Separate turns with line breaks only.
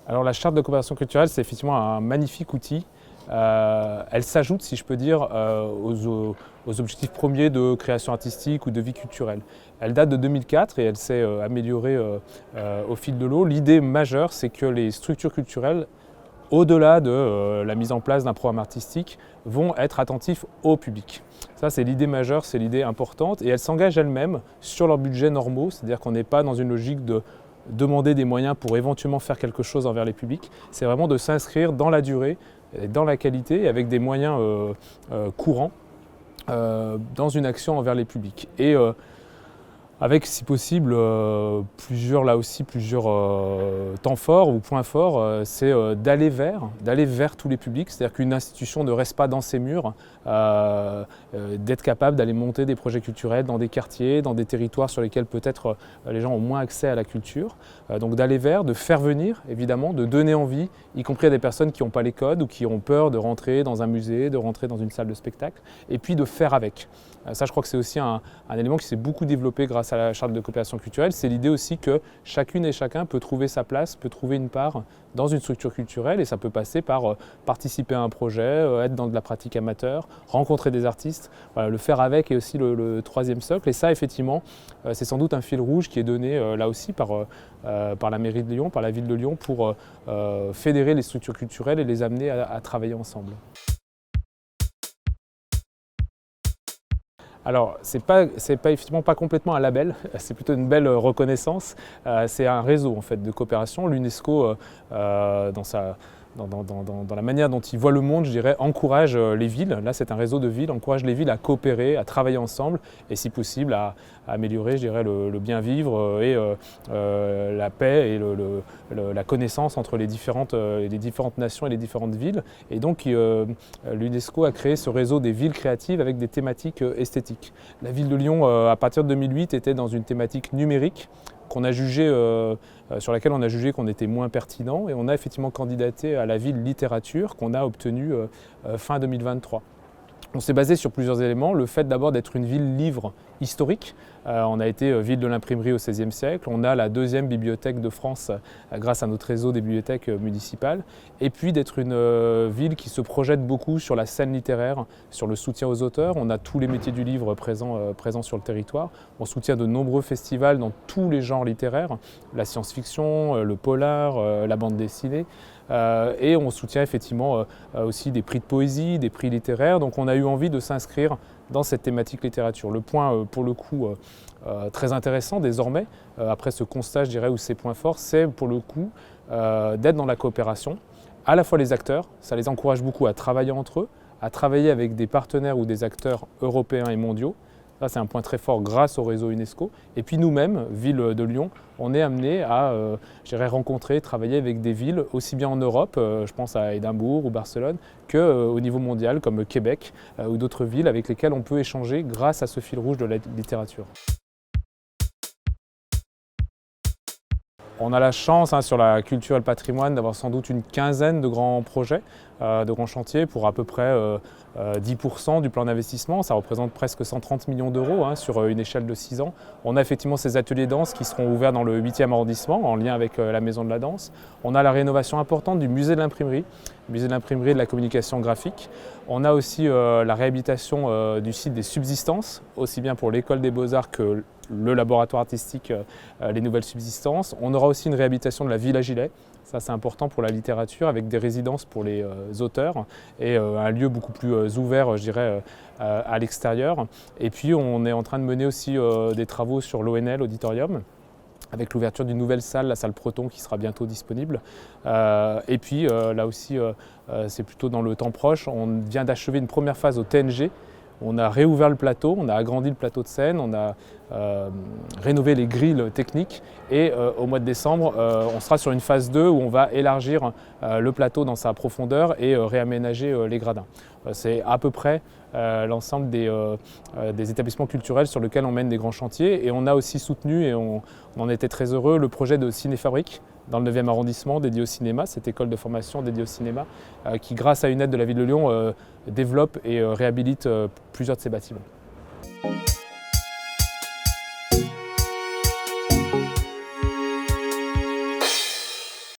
Alors la charte de coopération culturelle, c'est effectivement un magnifique outil. Elle s'ajoute, si je peux dire, aux objectifs premiers de création artistique ou de vie culturelle. Elle date de 2004 et elle s'est améliorée au fil de l'eau. L'idée majeure, c'est que les structures culturelles, au-delà de la mise en place d'un programme artistique, vont être attentifs au public. Ça, c'est l'idée majeure, c'est l'idée importante. Et elles s'engagent elles-mêmes sur leurs budgets normaux, c'est-à-dire qu'on n'est pas dans une logique de demander des moyens pour éventuellement faire quelque chose envers les publics. C'est vraiment de s'inscrire dans la durée, dans la qualité, avec des moyens courants dans une action envers les publics. Et avec, si possible, plusieurs temps forts ou points forts, c'est d'aller vers tous les publics, c'est-à-dire qu'une institution ne reste pas dans ses murs, d'être capable d'aller monter des projets culturels dans des quartiers, dans des territoires sur lesquels peut-être les gens ont moins accès à la culture. Donc d'aller vers, de faire venir, évidemment, de donner envie, y compris à des personnes qui n'ont pas les codes ou qui ont peur de rentrer dans un musée, de rentrer dans une salle de spectacle, et puis de faire avec. Ça, je crois que c'est aussi un élément qui s'est beaucoup développé grâce à la charte de coopération culturelle. C'est l'idée aussi que chacune et chacun peut trouver sa place, peut trouver une part dans une structure culturelle, et ça peut passer par participer à un projet, être dans de la pratique amateur, rencontrer des artistes. Voilà, le faire avec est aussi le troisième socle. Et ça, effectivement, c'est sans doute un fil rouge qui est donné là aussi par la mairie de Lyon, par la ville de Lyon, pour fédérer les structures culturelles et les amener à travailler ensemble. Alors, c'est pas effectivement pas complètement un label, c'est plutôt une belle reconnaissance. C'est un réseau en fait de coopération. L'UNESCO, dans la manière dont il voit le monde, je dirais, encourage les villes. Là, c'est un réseau de villes, encourage les villes à coopérer, à travailler ensemble et, si possible, à améliorer, je dirais, le bien-vivre et la paix et la connaissance entre les différentes nations et les différentes villes. Et donc, l'UNESCO a créé ce réseau des villes créatives avec des thématiques esthétiques. La ville de Lyon, à partir de 2008, était dans une thématique numérique sur laquelle on a jugé qu'on était moins pertinent, et on a effectivement candidaté à la ville littérature qu'on a obtenue fin 2023. On s'est basé sur plusieurs éléments. Le fait d'abord d'être une ville livre historique. On a été ville de l'imprimerie au XVIe siècle. On a la deuxième bibliothèque de France grâce à notre réseau des bibliothèques municipales. Et puis d'être une ville qui se projette beaucoup sur la scène littéraire, sur le soutien aux auteurs. On a tous les métiers du livre présents sur le territoire. On soutient de nombreux festivals dans tous les genres littéraires, la science-fiction, le polar, la bande dessinée. Et on soutient effectivement aussi des prix de poésie, des prix littéraires. Donc on a eu envie de s'inscrire dans cette thématique littérature. Le point, pour le coup, très intéressant désormais, après ce constat, je dirais, ou ces points forts, c'est pour le coup d'être dans la coopération. À la fois les acteurs, ça les encourage beaucoup à travailler entre eux, à travailler avec des partenaires ou des acteurs européens et mondiaux. Ça, c'est un point très fort grâce au réseau UNESCO. Et puis nous-mêmes, ville de Lyon, on est amené à rencontrer, travailler avec des villes, aussi bien en Europe, je pense à Édimbourg ou Barcelone, qu'au niveau mondial, comme Québec ou d'autres villes avec lesquelles on peut échanger grâce à ce fil rouge de la littérature. On a la chance sur la culture et le patrimoine d'avoir sans doute une quinzaine de grands projets, de grands chantiers pour à peu près 10% du plan d'investissement. Ça représente presque 130 millions d'euros sur une échelle de 6 ans. On a effectivement ces ateliers danse qui seront ouverts dans le 8e arrondissement en lien avec la Maison de la Danse. On a la rénovation importante du musée de l'imprimerie, et de la communication graphique. On a aussi la réhabilitation du site des subsistances, aussi bien pour l'école des beaux-arts que le laboratoire artistique, les nouvelles subsistances. On aura aussi une réhabilitation de la Villa Gilet. Ça, c'est important pour la littérature, avec des résidences pour les auteurs et un lieu beaucoup plus ouvert, je dirais, à l'extérieur. Et puis, on est en train de mener aussi des travaux sur l'ONL Auditorium, avec l'ouverture d'une nouvelle salle, la salle Proton, qui sera bientôt disponible. Et puis, là aussi, c'est plutôt dans le temps proche, on vient d'achever une première phase au TNG. On a réouvert le plateau, on a agrandi le plateau de scène, on a rénové les grilles techniques et au mois de décembre, on sera sur une phase 2 où on va élargir le plateau dans sa profondeur et réaménager les gradins. C'est à peu près l'ensemble des établissements culturels sur lesquels on mène des grands chantiers, et on a aussi soutenu, et on en était très heureux, le projet de Cinéfabrique dans le 9e arrondissement dédié au cinéma, cette école de formation dédiée au cinéma qui, grâce à une aide de la ville de Lyon, développe et réhabilite plusieurs de ces bâtiments.